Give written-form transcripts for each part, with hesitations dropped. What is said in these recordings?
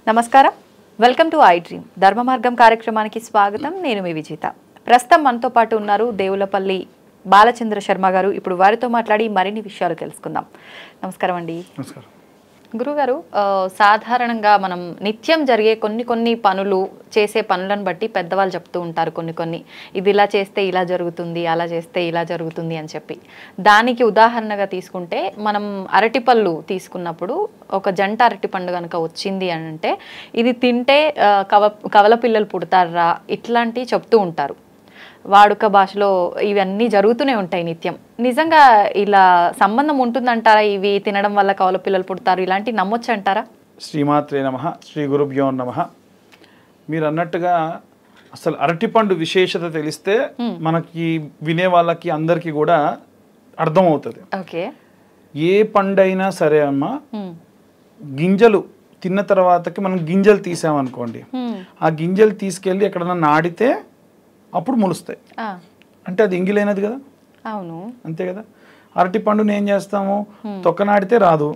నమస్కారం, welcome to I dream ధర్మ మార్గం కార్యక్రమానికి స్వాగతం. నేను మీ విజేత. ప్రస్తుతం మనతో పాటు ఉన్నారు దేవులపల్లి బాలచంద్ర శర్మ గారు. ఇప్పుడు వారితో మాట్లాడి మరిన్ని విషయాలు తెలుసుకుందాం. నమస్కారం అండి. నమస్కారం గురుగారు, సాధారణంగా మనం నిత్యం జరిగే కొన్ని పనులు చేసే పనులను బట్టి పెద్దవాళ్ళు చెప్తూ ఉంటారు కొన్ని ఇది ఇలా చేస్తే ఇలా జరుగుతుంది, అలా చేస్తే ఇలా జరుగుతుంది అని చెప్పి. దానికి ఉదాహరణగా తీసుకుంటే మనం అరటిపళ్ళు తీసుకున్నప్పుడు ఒక జంట అరటిపండు కనుక వచ్చింది అని అంటే ఇది తింటే కవల పిల్లలు పుడతారా ఇట్లాంటివి చెప్తూ ఉంటారు. వాడుక భాషలో ఇవన్నీ జరుగుతూనే ఉంటాయి నిత్యం. నిజంగా ఇలా సంబంధం ఉంటుందంటారా? ఇవి తినడం వల్ల కవల పిల్లలు పుడతారు ఇలాంటివి నమ్మొచ్చు అంటారా? శ్రీమాత్రే నమః, శ్రీ గురుభ్యో నమః. మీరు అన్నట్టుగా అసలు అరటిపండు విశేషత తెలిస్తే మనకి వినే వాళ్ళకి అందరికీ కూడా అర్థమవుతుంది. ఓకే, ఏ పండైనా సరే అమ్మా, గింజలు తిన్న తర్వాతకి మనం గింజలు తీసామనుకోండి, ఆ గింజలు తీసుకెళ్ళి ఎక్కడన్నా నాడితే అప్పుడు ములుస్తాయి. అంటే అది ఎంగిలైనది కదా. అవును, అంతే కదా. అరటి పండుని ఏం చేస్తాము, తొక్క నాటితే రాదు,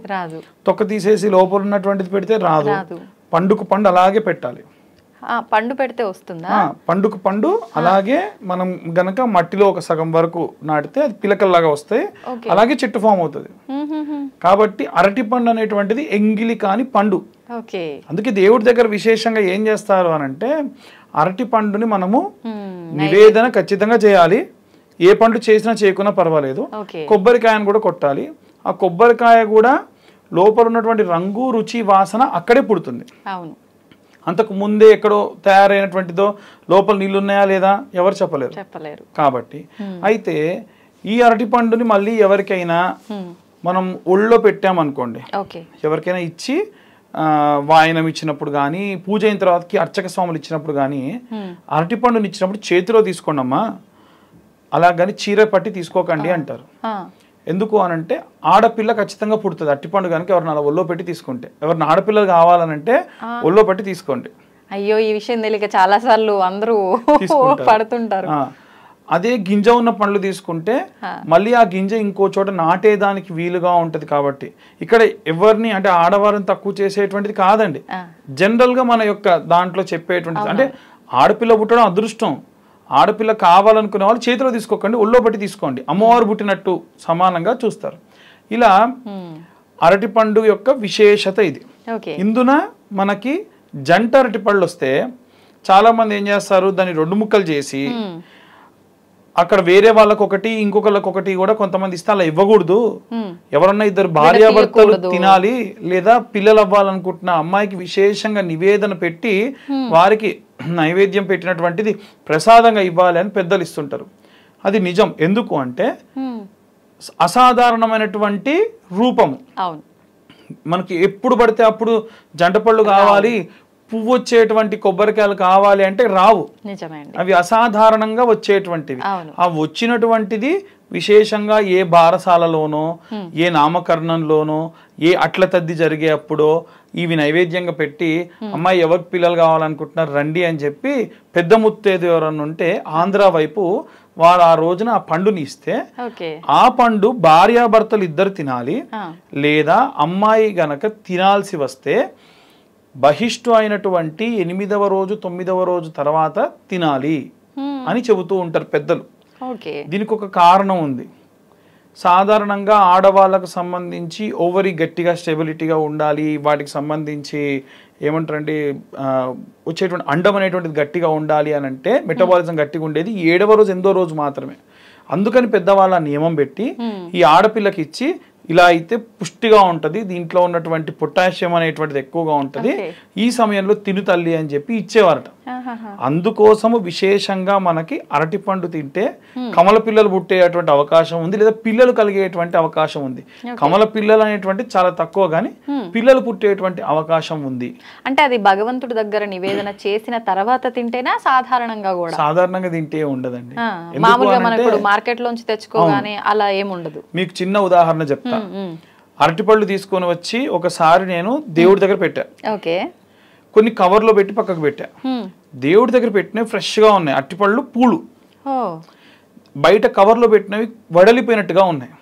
తొక్క తీసేసి లోపల ఉన్నటువంటిది పెడితే రాదు. పండుకు పండు అలాగే పెట్టాలి. పండు పెడితే వస్తుందా? పండుకు పండు అలాగే మనం గనక మట్టిలో ఒక సగం వరకు నాటితే అది పిలకల్లాగా వస్తాయి, అలాగే చెట్టు ఫామ్ అవుతుంది. కాబట్టి అరటి పండు అనేటువంటిది ఎంగిలి కాని పండు. అందుకే దేవుడి దగ్గర విశేషంగా ఏం చేస్తారు అని అంటే, అరటి పండుని మనము నివేదన ఖచ్చితంగా చేయాలి. ఏ పండు చేసినా చేయకున్నా పర్వాలేదు. కొబ్బరికాయను కూడా కొట్టాలి. ఆ కొబ్బరికాయ కూడా లోపల ఉన్నటువంటి రంగు, రుచి, వాసన అక్కడే పుడుతుంది. అంతకు ముందే ఎక్కడో తయారైనటువంటిదో లోపల నీళ్ళు ఉన్నాయా లేదా ఎవరు చెప్పలేరు. కాబట్టి అయితే ఈ అరటి పండుని మళ్ళీ ఎవరికైనా మనం ఒళ్ళో పెట్టామనుకోండి, ఎవరికైనా ఇచ్చి వాయనం ఇచ్చినప్పుడు కానీ, పూజ అయిన తర్వాతకి అర్చక స్వాములు ఇచ్చినప్పుడు కానీ, అరటిపండుని ఇచ్చినప్పుడు చేతిలో తీసుకోండి అమ్మా, అలా కానీ చీర పట్టి తీసుకోకండి అంటారు. ఎందుకు అనంటే ఆడపిల్ల ఖచ్చితంగా పుడుతుంది అరటిపండు కనుక ఎవరిని అలా ఒళ్ళో పెట్టి తీసుకుంటే. ఎవరిని ఆడపిల్లలు కావాలనంటే ఒళ్ళో పెట్టి తీసుకోండి. అయ్యో, ఈ విషయం తెలియక చాలా సార్లు అందరూ పడుతుంటారు. అదే గింజ ఉన్న పండ్లు తీసుకుంటే మళ్ళీ ఆ గింజ ఇంకో చోట నాటేదానికి వీలుగా ఉంటది. కాబట్టి ఇక్కడ ఎవరిని అంటే ఆడవారిని తక్కువ చేసేటువంటిది కాదండి. జనరల్ గా మన యొక్క దాంట్లో చెప్పేటువంటిది అంటే ఆడపిల్ల పుట్టడం అదృష్టం. ఆడపిల్ల కావాలనుకునే వాళ్ళు చేతిలో తీసుకోకండి, ఒళ్ళో బట్టి తీసుకోండి. అమ్మవారు పుట్టినట్టు సమానంగా చూస్తారు. ఇలా అరటి పండు యొక్క విశేషత ఇది. ఇందున మనకి జంట అరటి పళ్ళు వస్తే చాలా మంది ఏం చేస్తారు, దాన్ని 2 ముక్కలు చేసి అక్కడ వేరే వాళ్ళకి ఒకటి, ఇంకొకళ్ళకి ఒకటి కూడా కొంతమంది ఇస్తే అలా ఇవ్వకూడదు. ఎవరన్నా ఇద్దరు భార్యాభర్తలు తినాలి లేదా పిల్లలు అవ్వాలనుకుంటున్న అమ్మాయికి విశేషంగా నివేదన పెట్టి వారికి నైవేద్యం పెట్టినటువంటిది ప్రసాదంగా ఇవ్వాలి అని పెద్దలు ఇస్తుంటారు. అది నిజం. ఎందుకు అంటే అసాధారణమైనటువంటి రూపము. మనకి ఎప్పుడు పడితే అప్పుడు జంట పళ్ళు కావాలి, పువ్వు వచ్చేటువంటి కొబ్బరికాయలు కావాలి అంటే రావు. అవి అసాధారణంగా వచ్చేటువంటివి. ఆ వచ్చినటువంటిది విశేషంగా ఏ బారసాలలోనో, ఏ నామకరణంలోనో, ఏ అట్ల తద్ది జరిగే అప్పుడో ఇవి నైవేద్యంగా పెట్టి, అమ్మాయి ఎవరికి పిల్లలు కావాలనుకుంటున్నారు రండి అని చెప్పి పెద్ద ముత్తేది ఎవరన్నా ఉంటే ఆంధ్ర వైపు వారు ఆ రోజున ఆ పండుని ఇస్తే ఆ పండు భార్యాభర్తలు ఇద్దరు తినాలి. లేదా అమ్మాయి గనక తినాల్సి వస్తే బహిష్టు అయినటువంటి 8వ రోజు 9వ రోజు తర్వాత తినాలి అని చెబుతూ ఉంటారు పెద్దలు. దీనికి ఒక కారణం ఉంది. సాధారణంగా ఆడవాళ్ళకు సంబంధించి ఓవరీ గట్టిగా స్టెబిలిటీగా ఉండాలి, వాటికి సంబంధించి ఏమంటారండి వచ్చేటువంటి అండం అనేటువంటిది గట్టిగా ఉండాలి అని అంటే మెటబాలిజం గట్టిగా ఉండేది 7వ రోజు 8వ రోజు మాత్రమే. అందుకని పెద్దవాళ్ళ నియమం పెట్టి ఈ ఆడపిల్లకి ఇచ్చి ఇలా అయితే పుష్టిగా ఉంటది, దీంట్లో ఉన్నటువంటి పొటాషియం అనేటువంటిది ఎక్కువగా ఉంటది, ఈ సమయంలో తిను తల్లి అని చెప్పి ఇచ్చేవారట. అందుకోసము విశేషంగా మనకి అరటి పండు తింటే కమల పిల్లలు పుట్టేటువంటి అవకాశం ఉంది, లేదా పిల్లలు కలిగేటువంటి అవకాశం ఉంది. కమల పిల్లలు అనేటువంటి చాలా తక్కువ గానీ పిల్లలు పుట్టేటువంటి అవకాశం ఉంది. అంటే అది భగవంతుడి దగ్గర నివేదన చేసిన తర్వాత తింటేనా? సాధారణంగా కూడా సాధారణంగా తింటే ఉండదండి. మామూలుగా మనం ఇప్పుడు మార్కెట్ లోంచి తెచ్చుకోగానే అలా ఏముండదు. మీకు చిన్న ఉదాహరణ చెప్తా. అరటిపళ్ళు తీసుకొని వచ్చి ఒకసారి నేను దేవుడి దగ్గర పెట్టా. కొన్ని కవర్లో పెట్టి పక్కకు పెట్టా. దేవుడి దగ్గర పెట్టినవి ఫ్రెష్ గా ఉన్నాయి అరటిపళ్ళు, పూలు. బయట కవర్లో పెట్టినవి వడలిపోయినట్టుగా ఉన్నాయి.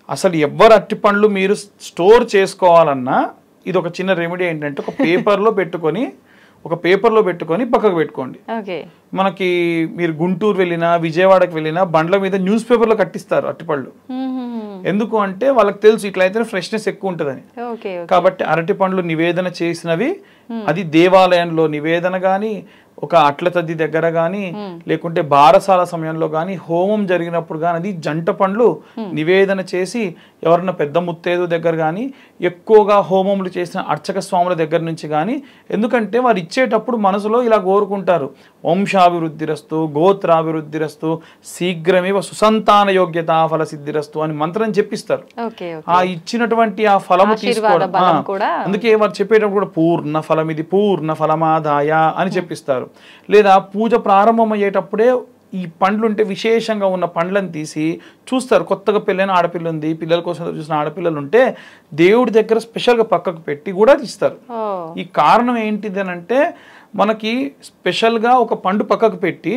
అసలు ఎవరు అరటి పండ్లు మీరు స్టోర్ చేసుకోవాలన్నా ఇది ఒక చిన్న రెమెడీ ఏంటంటే ఒక పేపర్లో పెట్టుకొని పక్కకు పెట్టుకోండి. మనకి మీరు గుంటూరు వెళ్ళినా విజయవాడకి వెళ్ళినా బండ్ల మీద న్యూస్ పేపర్లో కట్టిస్తారు అరటిపళ్ళు. ఎందుకు అంటే వాళ్ళకి తెలుసు ఇట్లయితే ఫ్రెష్నెస్ ఎక్కువ ఉంటుందని. కాబట్టి అరటి పండ్లు నివేదన చేసినవి అది దేవాలయంలో నివేదన గాని, ఒక అట్ల తద్ది దగ్గర గాని, లేకుంటే బారసాల సమయంలో గాని, హోమం జరిగినప్పుడు గాని అది జంట పండ్లు నివేదన చేసి ఎవరన్నా పెద్ద ముత్తేదు దగ్గర గాని, ఎక్కువగా హోమములు చేసిన అర్చక స్వాముల దగ్గర నుంచి గాని, ఎందుకంటే వారు ఇచ్చేటప్పుడు మనసులో ఇలా కోరుకుంటారు, వంశాభివృద్ధిరస్తు, గోత్రాభివృద్ధిరస్తు, శీఘ్రమేవ సుసంతాన యోగ్యత ఫల సిద్ధిరస్తు అని మంత్రం చెప్పిస్తారు. ఆ ఇచ్చినటువంటి ఆ ఫలము తీసుకోవడం, అందుకే వారు చెప్పేటప్పుడు కూడా పూర్ణ ఫలం ఇది పూర్ణ ఫలమాదాయ అని చెప్పిస్తారు. లేదా పూజ ప్రారంభమయ్యేటప్పుడే ఈ పండ్లు ఉంటే విశేషంగా ఉన్న పండ్లను తీసి చూస్తారు. కొత్తగా పెళ్ళైన ఆడపిల్ల ఉంది, పిల్లల కోసం చూసిన ఆడపిల్లలు ఉంటే దేవుడి దగ్గర స్పెషల్గా పక్కకు పెట్టి కూడా ఇస్తారు. ఈ కారణం ఏంటిది అని అంటే మనకి స్పెషల్గా ఒక పండు పక్కకు పెట్టి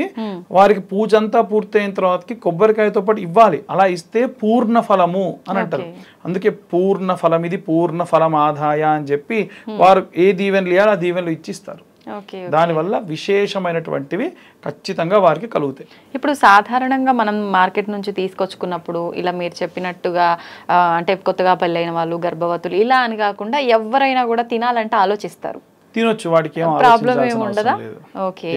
వారికి పూజ అంతా పూర్తయిన తర్వాతకి కొబ్బరికాయతో పాటు ఇవ్వాలి. అలా ఇస్తే పూర్ణ ఫలము అని అంటారు. అందుకే పూర్ణ ఫలం ఇది పూర్ణ ఫలం ఆదాయ అని చెప్పి వారు ఏ దీవెనలు ఇవ్వాలి ఆ దీవెనలు ఇచ్చిస్తారు. దానివల్ల విశేషమైనటువంటివి ఖచ్చితంగా వారికి కలుగుతాయి. ఇప్పుడు సాధారణంగా మనం మార్కెట్ నుంచి తీసుకొచ్చుకున్నప్పుడు ఇలా మీరు చెప్పినట్టుగా అంటే కొత్తగా పెళ్ళైన వాళ్ళు, గర్భవతులు ఇలా అని కాకుండా ఎవరైనా కూడా తినాలంటే ఆలోచిస్తారు. తినొచ్చు, వాడికి ప్రాబ్లం ఏమి ఉండదా? Okay,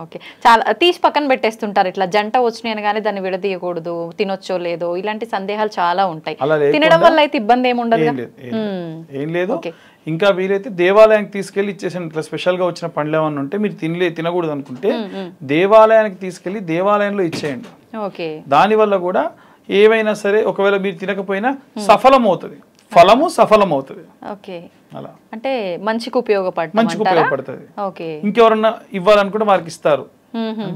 okay. చాలా తీసి పక్కన పెట్టేస్తుంటారు. ఇట్లా జంట వచ్చినాయి అనగానే దాన్ని విడదీయకూడదు, తినొచ్చో లేదో ఇలాంటి సందేహాలు చాలా ఉంటాయి. తినడం వల్ల అయితే ఇబ్బంది ఏమి ఉండదు. ఏం లేదు. ఇంకా వీలైతే దేవాలయానికి తీసుకెళ్లి ఇచ్చేసాను. ఇట్లా స్పెషల్ గా వచ్చిన పండ్లు ఏమన్నా ఉంటే మీరు తినకూడదు అనుకుంటే దేవాలయానికి తీసుకెళ్లి దేవాలయంలో ఇచ్చేయండి. దానివల్ల కూడా ఏవైనా సరే ఒకవేళ మీరు తినకపోయినా సఫలం అవుతుంది, ఫలము సఫలం అవుతుంది. అలా అంటే మంచికి ఉపయోగపడుతుంది. ఇంకెవరన్నా ఇవ్వాలనుకుంటే వారికి ఇస్తారు,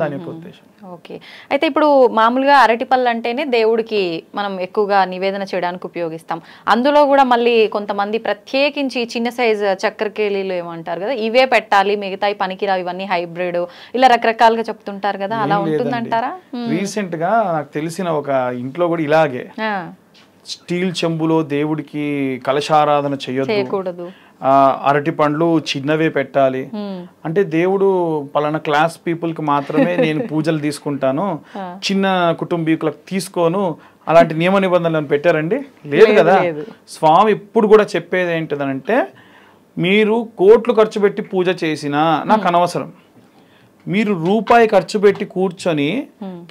దాని యొక్క ఉద్దేశం. ఓకే. అయితే ఇప్పుడు మామూలుగా అరటి పళ్ళు అంటేనే దేవుడికి మనం ఎక్కువగా నివేదన చేయడానికి ఉపయోగిస్తాం. అందులో కూడా మళ్ళీ కొంతమంది ప్రత్యేకించి చిన్న సైజు చక్కెరకేళీలు ఏమంటారు కదా, ఇవే పెట్టాలి, మిగతాయి పనికిరావు, ఇవన్నీ హైబ్రిడ్, ఇలా రకరకాలుగా చెప్తుంటారు కదా, అలా ఉంటుందంటారా? రీసెంట్ గా నాకు తెలిసిన ఒక ఇంట్లో కూడా ఇలాగే స్టీల్ చెంబులో దేవుడికి కలశారాధన చేయకూడదు, అరటి పండ్లు చిన్నవే పెట్టాలి అంటే దేవుడు పలానా క్లాస్ పీపుల్ కి మాత్రమే నేను పూజలు తీసుకుంటాను, చిన్న కుటుంబీకులకు తీసుకోను, అలాంటి నియమ నిబంధనలను పెట్టారండి? లేదు కదా. స్వామి ఇప్పుడు కూడా చెప్పేది ఏంటిదనంటే మీరు కోట్లు ఖర్చు పెట్టి పూజ చేసినా నాకు అనవసరం, మీరు రూపాయి ఖర్చు పెట్టి కూర్చొని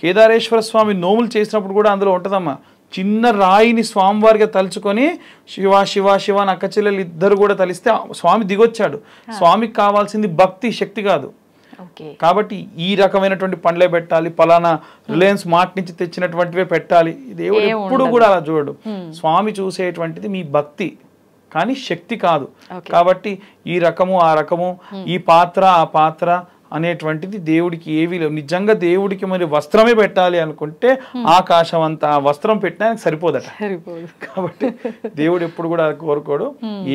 కేదారేశ్వర స్వామి నోములు చేసినప్పుడు కూడా అందులో ఉంటుందమ్మా, చిన్న రాయిని స్వామివారిగా తలుచుకొని శివ శివ శివ అని అక్క చెల్లెలు ఇద్దరు కూడా తలిస్తే స్వామి దిగొచ్చాడు. స్వామికి కావాల్సింది భక్తి, శక్తి కాదు. కాబట్టి ఈ రకమైనటువంటి పండ్లే పెట్టాలి, పలానా రిలయన్స్ మార్ట్ నుంచి తెచ్చినటువంటివే పెట్టాలి, దేవుడు ఎప్పుడు కూడా అలా చూడడు. స్వామి చూసేటువంటిది మీ భక్తి కానీ శక్తి కాదు. కాబట్టి ఈ రకము ఆ రకము, ఈ పాత్ర ఆ పాత్ర అనేటువంటిది దేవుడికి ఏవి లేవు. నిజంగా దేవుడికి మరి వస్త్రమే పెట్టాలి అనుకుంటే ఆకాశం అంతా వస్త్రం పెట్టినా సరిపోదట. కాబట్టి దేవుడు ఎప్పుడు కూడా కోరుకోడు,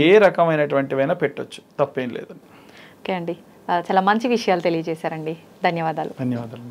ఏ రకమైనటువంటివైనా పెట్టొచ్చు, తప్పేం లేదు. ఓకే అండి, చాలా మంచి విషయాలు తెలియజేశారండి. ధన్యవాదాలు. ధన్యవాదాలు.